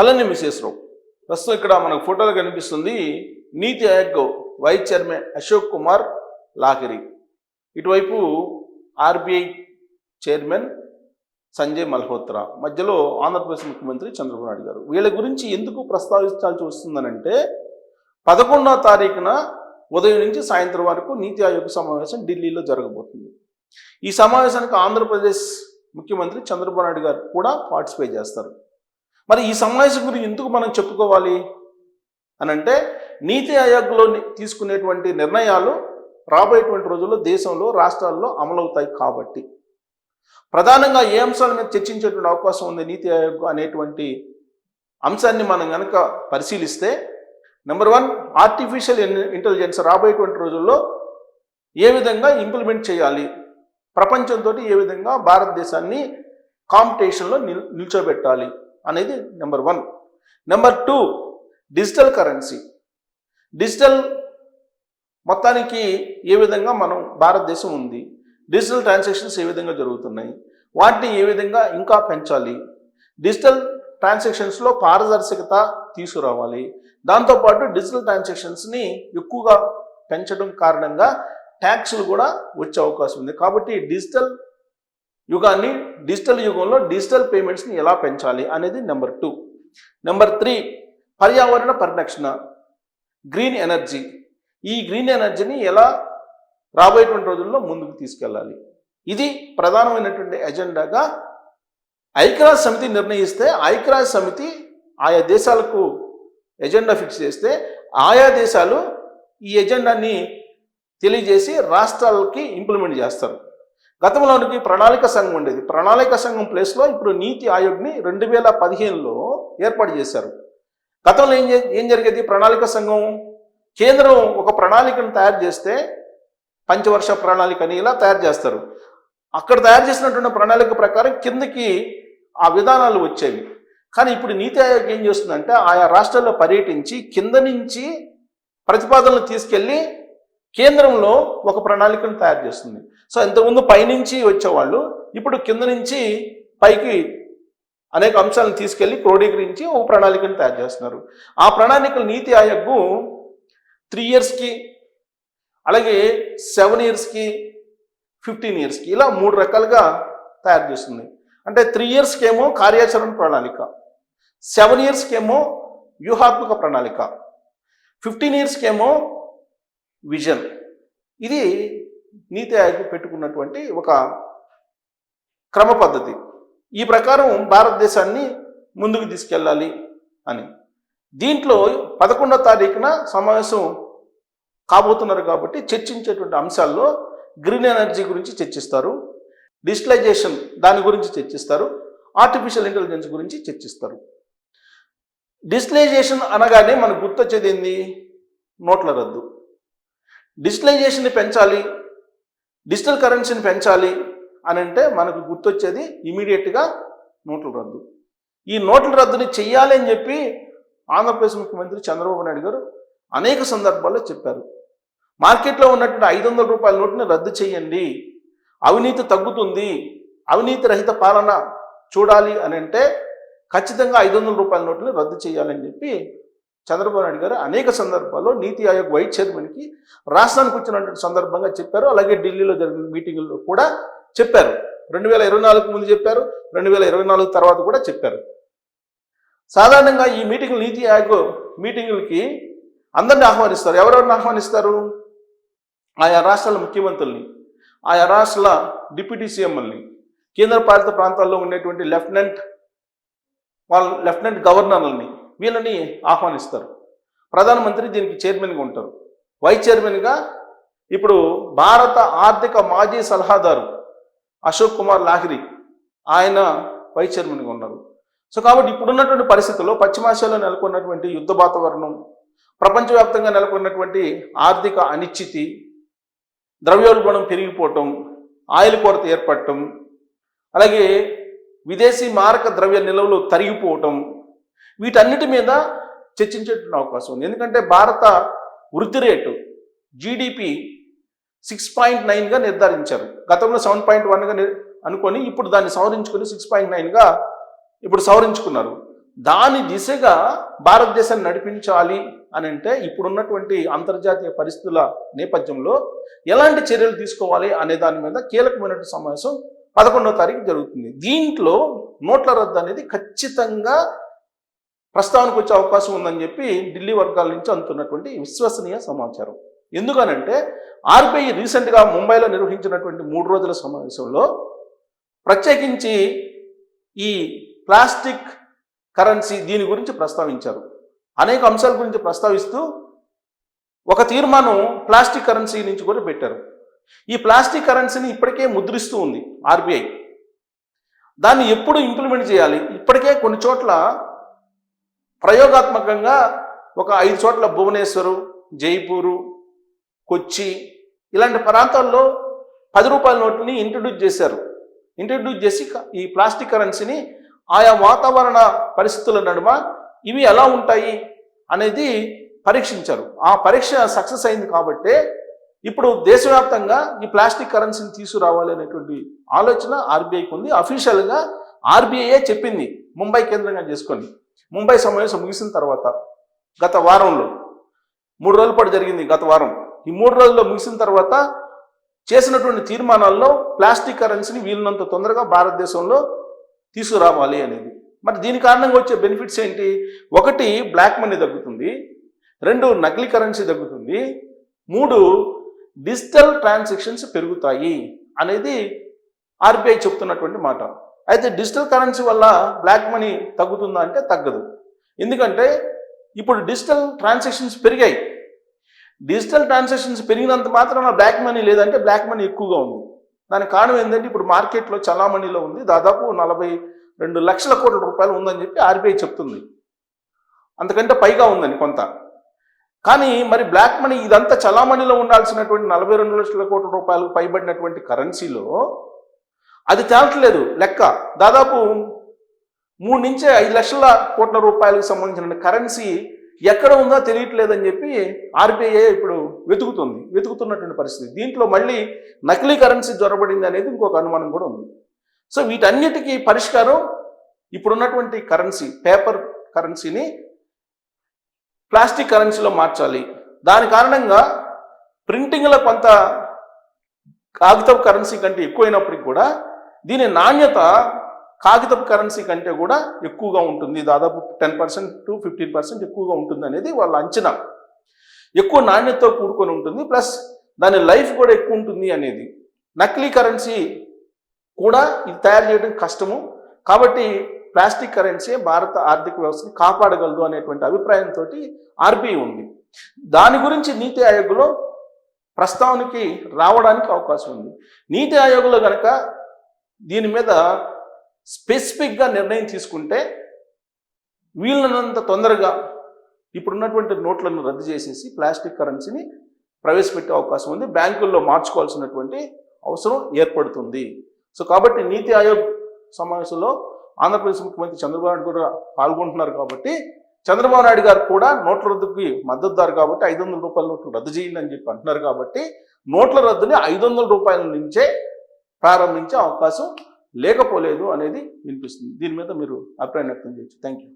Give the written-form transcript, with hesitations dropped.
పళని విశ్వేశ్వరరావు ప్రస్తుతం ఇక్కడ మనకు ఫోటోలో కనిపిస్తుంది నీతి ఆయోగ్ వైస్ చైర్మన్ అశోక్ కుమార్ లాహిరి, ఇటువైపు ఆర్బీఐ చైర్మన్ సంజయ్ మల్హోత్రా, మధ్యలో ఆంధ్రప్రదేశ్ ముఖ్యమంత్రి చంద్రబాబు నాయుడు గారు. వీళ్ళ గురించి ఎందుకు ప్రస్తావించాల్సి వస్తుందనంటే 11వ తారీఖున ఉదయం నుంచి సాయంత్రం వరకు నీతి ఆయోగ్ సమావేశం ఢిల్లీలో జరగబోతుంది. ఈ సమావేశానికి ఆంధ్రప్రదేశ్ ముఖ్యమంత్రి చంద్రబాబు నాయుడు గారు కూడా పార్టిసిపేట్ చేస్తారు. మరి ఈ సమావేశం గురించి ఎందుకు మనం చెప్పుకోవాలి అనంటే నీతి ఆయోగ్లో తీసుకునేటువంటి నిర్ణయాలు రాబోయేటువంటి రోజుల్లో దేశంలో రాష్ట్రాల్లో అమలవుతాయి కాబట్టి ప్రధానంగా ఏ అంశాల మీద చర్చించేటువంటి అవకాశం ఉంది నీతి ఆయోగ్ అనేటువంటి అంశాన్ని మనం కనుక పరిశీలిస్తే, నెంబర్ 1 ఆర్టిఫిషియల్ ఇంటెలిజెన్స్ రాబోయేటువంటి రోజుల్లో ఏ విధంగా ఇంప్లిమెంట్ చేయాలి, ప్రపంచంతో ఏ విధంగా భారతదేశాన్ని కాంపిటీషన్లో నిల్చోబెట్టాలి అనేది number 1. Number 2 digital currency. Digital మొత్తానికి ఏ విధంగా మనం భారతదేశం ఉంది, డిజిటల్ ట్రాన్సాక్షన్స్ ఏ విధంగా జరుగుతున్నాయి, వాటిని ఏ విధంగా ఇంకా పెంచాలి, డిజిటల్ ట్రాన్సాక్షన్స్లో పారదర్శకత తీసుకురావాలి, దాంతోపాటు డిజిటల్ ట్రాన్సాక్షన్స్ని ఎక్కువగా పెంచడం కారణంగా ట్యాక్స్లు కూడా వచ్చే అవకాశం ఉంది. కాబట్టి డిజిటల్ యుగంలో డిజిటల్ పేమెంట్స్ని ఎలా పెంచాలి అనేది నెంబర్ 2. నెంబర్ 3 పర్యావరణ పరిరక్షణ, గ్రీన్ ఎనర్జీ. ఈ గ్రీన్ ఎనర్జీని ఎలా రాబోయేటువంటి రోజుల్లో ముందుకు తీసుకెళ్ళాలి, ఇది ప్రధానమైనటువంటి ఎజెండాగా ఐక్యరాజ్య సమితి నిర్ణయిస్తే, ఐక్యరాజ్య సమితి ఆయా దేశాలకు ఎజెండా ఫిక్స్ చేస్తే ఆయా దేశాలు ఈ ఎజెండాని తెలియజేసి రాష్ట్రాలకి ఇంప్లిమెంట్ చేస్తారు. గతంలోనికి ప్రణాళిక సంఘం ఉండేది. ప్రణాళిక సంఘం ప్లేస్లో ఇప్పుడు నీతి ఆయోగ్ని 2015లో ఏర్పాటు చేశారు. గతంలో ఏం జరిగేది, ప్రణాళిక సంఘం కేంద్రం ఒక ప్రణాళికను తయారు చేస్తే పంచవర్ష ప్రణాళిక అని ఇలా తయారు చేస్తారు. అక్కడ తయారు చేసినటువంటి ప్రణాళిక ప్రకారం కిందకి ఆ విధానాలు వచ్చేవి. కానీ ఇప్పుడు నీతి ఆయోగ్ ఏం చేస్తుందంటే ఆయా రాష్ట్రాల్లో పర్యటించి కింద నుంచి ప్రతిపాదనలు తీసుకెళ్ళి కేంద్రంలో ఒక ప్రణాళికను తయారు చేస్తుంది. సో ఇంతకుముందు పైనుంచి వచ్చేవాళ్ళు ఇప్పుడు కింద నుంచి పైకి అనేక అంశాలను తీసుకెళ్ళి క్రోడీకరించి ఒక ప్రణాళికను తయారు చేస్తున్నారు. ఆ ప్రణాళికలు నీతి ఆయోగ్ 3 ఇయర్స్కి, అలాగే 7 ఇయర్స్కి, 15 ఇయర్స్కి ఇలా 3 రకాలుగా తయారు చేస్తుంది. అంటే 3 ఇయర్స్కి ఏమో కార్యాచరణ ప్రణాళిక, 7 ఇయర్స్కి ఏమో వ్యూహాత్మక ప్రణాళిక, 15 ఇయర్స్కి ఏమో విజన్. ఇది నీతి ఆయోగ్ పెట్టుకున్నటువంటి ఒక క్రమ పద్ధతి. ఈ ప్రకారం భారతదేశాన్ని ముందుకు తీసుకెళ్ళాలి అని. దీంట్లో 11వ తారీఖున సమావేశం కాబోతున్నారు కాబట్టి చర్చించేటువంటి అంశాల్లో గ్రీన్ ఎనర్జీ గురించి చర్చిస్తారు, డిజిటలైజేషన్ దాని గురించి చర్చిస్తారు, ఆర్టిఫిషియల్ ఇంటెలిజెన్స్ గురించి చర్చిస్తారు. డిజిటలైజేషన్ అనగానే మనకు గుర్తొచ్చేది ఏంది, నోట్ల రద్దు. డిజిటలైజేషన్ని పెంచాలి, డిజిటల్ కరెన్సీని పెంచాలి అని అంటే మనకు గుర్తొచ్చేది ఇమీడియట్గా నోట్ల రద్దు. ఈ నోట్ల రద్దుని చెయ్యాలి అని చెప్పి ఆంధ్రప్రదేశ్ ముఖ్యమంత్రి చంద్రబాబు నాయుడు గారు అనేక సందర్భాల్లో చెప్పారు. మార్కెట్లో ఉన్నటువంటి 500 రూపాయల నోటుని రద్దు చేయండి, అవినీతి తగ్గుతుంది, అవినీతి రహిత పాలన చూడాలి అని అంటే ఖచ్చితంగా 500 రూపాయల నోటుని రద్దు చేయాలని చెప్పి చంద్రబాబు నాయుడు గారు అనేక సందర్భాల్లో నీతి ఆయోగ్ వైస్ చైర్మన్కి రాష్ట్రానికి వచ్చినటువంటి సందర్భంగా చెప్పారు. అలాగే ఢిల్లీలో జరిగిన మీటింగుల్లో కూడా చెప్పారు. 2024 ముందు చెప్పారు, 2024 తర్వాత కూడా చెప్పారు. సాధారణంగా ఈ మీటింగులు, నీతి ఆయోగ్ మీటింగులకి అందరిని ఆహ్వానిస్తారు. ఎవరెవరిని ఆహ్వానిస్తారు? ఆయా రాష్ట్రాల ముఖ్యమంత్రుల్ని, ఆయా రాష్ట్రాల డిప్యూటీ సీఎంలని, కేంద్ర పాలిత ప్రాంతాల్లో ఉండేటువంటి లెఫ్టినెంట్ గవర్నర్లని, వీళ్ళని ఆహ్వానిస్తారు. ప్రధానమంత్రి దీనికి చైర్మన్గా ఉంటారు. వైస్ చైర్మన్గా ఇప్పుడు భారత ఆర్థిక మాజీ సలహాదారు అశోక్ కుమార్ లాహిరి, ఆయన వైస్ చైర్మన్గా ఉన్నారు. సో కాబట్టి ఇప్పుడున్నటువంటి పరిస్థితుల్లో పశ్చిమాసియాలో నెలకొన్నటువంటి యుద్ధ వాతావరణం, ప్రపంచవ్యాప్తంగా నెలకొన్నటువంటి ఆర్థిక అనిశ్చితి, ద్రవ్యోల్బణం పెరిగిపోవటం, ఆయిల్ కొరత ఏర్పడటం, అలాగే విదేశీ మారక ద్రవ్య నిల్వలు తరిగిపోవటం, వీటన్నిటి మీద చర్చించేటువంటి అవకాశం ఉంది. ఎందుకంటే భారత వృద్ధి రేటు జీడిపి 6.9గా నిర్ధారించారు. గతంలో 7.1గా అనుకొని ఇప్పుడు దాన్ని సవరించుకొని 6.9గా ఇప్పుడు సవరించుకున్నారు. దాని దిశగా భారతదేశాన్ని నడిపించాలి అని అంటే ఇప్పుడున్నటువంటి అంతర్జాతీయ పరిస్థితుల నేపథ్యంలో ఎలాంటి చర్యలు తీసుకోవాలి అనే దాని మీద కీలకమైనటువంటి సమావేశం 11వ తారీఖు జరుగుతుంది. దీంట్లో నోట్ల రద్దు అనేది ఖచ్చితంగా ప్రస్తావనకు వచ్చే అవకాశం ఉందని చెప్పి ఢిల్లీ వర్గాల నుంచి అందుతున్నటువంటి విశ్వసనీయ సమాచారం. ఎందుకనంటే ఆర్బీఐ రీసెంట్గా ముంబైలో నిర్వహించినటువంటి 3 రోజుల సమావేశంలో ప్రత్యేకించి ఈ ప్లాస్టిక్ కరెన్సీ దీని గురించి ప్రస్తావించారు. అనేక అంశాల గురించి ప్రస్తావిస్తూ ఒక తీర్మానం ప్లాస్టిక్ కరెన్సీ నుంచి కూడా పెట్టారు. ఈ ప్లాస్టిక్ కరెన్సీని ఇప్పటికే ముద్రిస్తూ ఉంది ఆర్బీఐ. దాన్ని ఎప్పుడు ఇంప్లిమెంట్ చేయాలి? ఇప్పటికే కొన్ని చోట్ల ప్రయోగాత్మకంగా ఒక 5 చోట్ల భువనేశ్వరు, జైపూరు, కొచ్చి ఇలాంటి ప్రాంతాల్లో 10 రూపాయల నోట్లని ఇంట్రడ్యూస్ చేశారు. ఇంట్రడ్యూస్ చేసి ఈ ప్లాస్టిక్ కరెన్సీని ఆయా వాతావరణ పరిస్థితుల నడుమ ఇవి ఎలా ఉంటాయి అనేది పరీక్షించారు. ఆ పరీక్ష సక్సెస్ అయింది కాబట్టే ఇప్పుడు దేశవ్యాప్తంగా ఈ ప్లాస్టిక్ కరెన్సీని తీసుకురావాలి అనేటువంటి ఆలోచన ఆర్బీఐకి ఉంది. అఫీషియల్గా ఆర్బీఐ చెప్పింది ముంబై కేంద్రంగా చేసుకొని. ముంబై సమావేశం ముగిసిన తర్వాత గత వారంలో 3 రోజుల పాటు జరిగింది. గత వారం ఈ 3 రోజుల్లో ముగిసిన తర్వాత చేసినటువంటి తీర్మానాల్లో ప్లాస్టిక్ కరెన్సీని వీలున్నంత తొందరగా భారతదేశంలో తీసుకురావాలి అనేది. మరి దీని కారణంగా వచ్చే బెనిఫిట్స్ ఏంటి? 1 బ్లాక్ మనీ తగ్గుతుంది, 2 నకిలీ కరెన్సీ తగ్గుతుంది, 3 డిజిటల్ ట్రాన్సాక్షన్స్ పెరుగుతాయి అనేది ఆర్బీఐ చెప్తున్నటువంటి మాట. అయితే డిజిటల్ కరెన్సీ వల్ల బ్లాక్ మనీ తగ్గుతుందా అంటే తగ్గదు. ఎందుకంటే ఇప్పుడు డిజిటల్ ట్రాన్సాక్షన్స్ పెరిగాయి. డిజిటల్ ట్రాన్సాక్షన్స్ పెరిగినంత మాత్రాన బ్లాక్ మనీ లేదంటే బ్లాక్ మనీ ఎక్కువగా ఉంది. దానికి కారణం ఏంటంటే ఇప్పుడు మార్కెట్లో చలామణిలో ఉంది దాదాపు 42 లక్షల కోట్ల రూపాయలు ఉందని చెప్పి ఆర్బీఐ చెప్తుంది. అంతకంటే పైగా ఉందని కొంత. కానీ మరి బ్లాక్ మనీ ఇదంతా చలామణిలో ఉండాల్సినటువంటి 42 లక్షల కోట్ల రూపాయలకు పైబడినటువంటి కరెన్సీలో అది తేలట్లేదు లెక్క. దాదాపు 3 నుంచి 5 లక్షల కోట్ల రూపాయలకు సంబంధించిన కరెన్సీ ఎక్కడ ఉందో తెలియట్లేదని చెప్పి ఆర్బీఐ ఇప్పుడు వెతుకుతున్నటువంటి పరిస్థితి. దీంట్లో మళ్ళీ నకిలీ కరెన్సీ జొరబడింది అనేది ఇంకొక అనుమానం కూడా ఉంది. సో వీటన్నిటికీ పరిష్కారం ఇప్పుడున్నటువంటి కరెన్సీ, పేపర్ కరెన్సీని ప్లాస్టిక్ కరెన్సీలో మార్చాలి. దాని కారణంగా ప్రింటింగ్లో కొంత కాగితపు కరెన్సీ కంటే ఎక్కువైనప్పటికీ కూడా దీని నాణ్యత కాగితపు కరెన్సీ కంటే కూడా ఎక్కువగా ఉంటుంది. దాదాపు 10% to 15% ఎక్కువగా ఉంటుంది అనేది వాళ్ళ అంచనా. ఎక్కువ నాణ్యతతో కూడుకొని ఉంటుంది, ప్లస్ దాని లైఫ్ కూడా ఎక్కువ ఉంటుంది అనేది. నకిలీ కరెన్సీ కూడా ఇది తయారు చేయడం కష్టము. కాబట్టి ప్లాస్టిక్ కరెన్సీ భారత ఆర్థిక వ్యవస్థని కాపాడగలదు అనేటువంటి అభిప్రాయంతో ఆర్బీఐ ఉంది. దాని గురించి నీతి ఆయోగ్లో ప్రస్తావనకి రావడానికి అవకాశం ఉంది. నీతి ఆయోగ్లో కనుక దీని మీద స్పెసిఫిక్గా నిర్ణయం తీసుకుంటే వీళ్ళనంత తొందరగా ఇప్పుడున్నటువంటి నోట్లను రద్దు చేసేసి ప్లాస్టిక్ కరెన్సీని ప్రవేశపెట్టే అవకాశం ఉంది. బ్యాంకుల్లో మార్చుకోవాల్సినటువంటి అవసరం ఏర్పడుతుంది. సో కాబట్టి నీతి ఆయోగ్ సమావేశంలో ఆంధ్రప్రదేశ్ ముఖ్యమంత్రి చంద్రబాబు నాయుడు కూడా పాల్గొంటున్నారు. కాబట్టి చంద్రబాబు నాయుడు గారు కూడా నోట్ల రద్దుకి మద్దతుదారు కాబట్టి 500 రూపాయల నోట్లు రద్దు చేయండి అని చెప్పి అంటున్నారు. కాబట్టి నోట్ల రద్దుని 500 రూపాయల నుంచే ప్రారంభించే అవకాశం లేకపోలేదు అనేది వినిపిస్తుంది. దీని మీద మీరు అభిప్రాయం వ్యక్తం చేయొచ్చు. Thank you.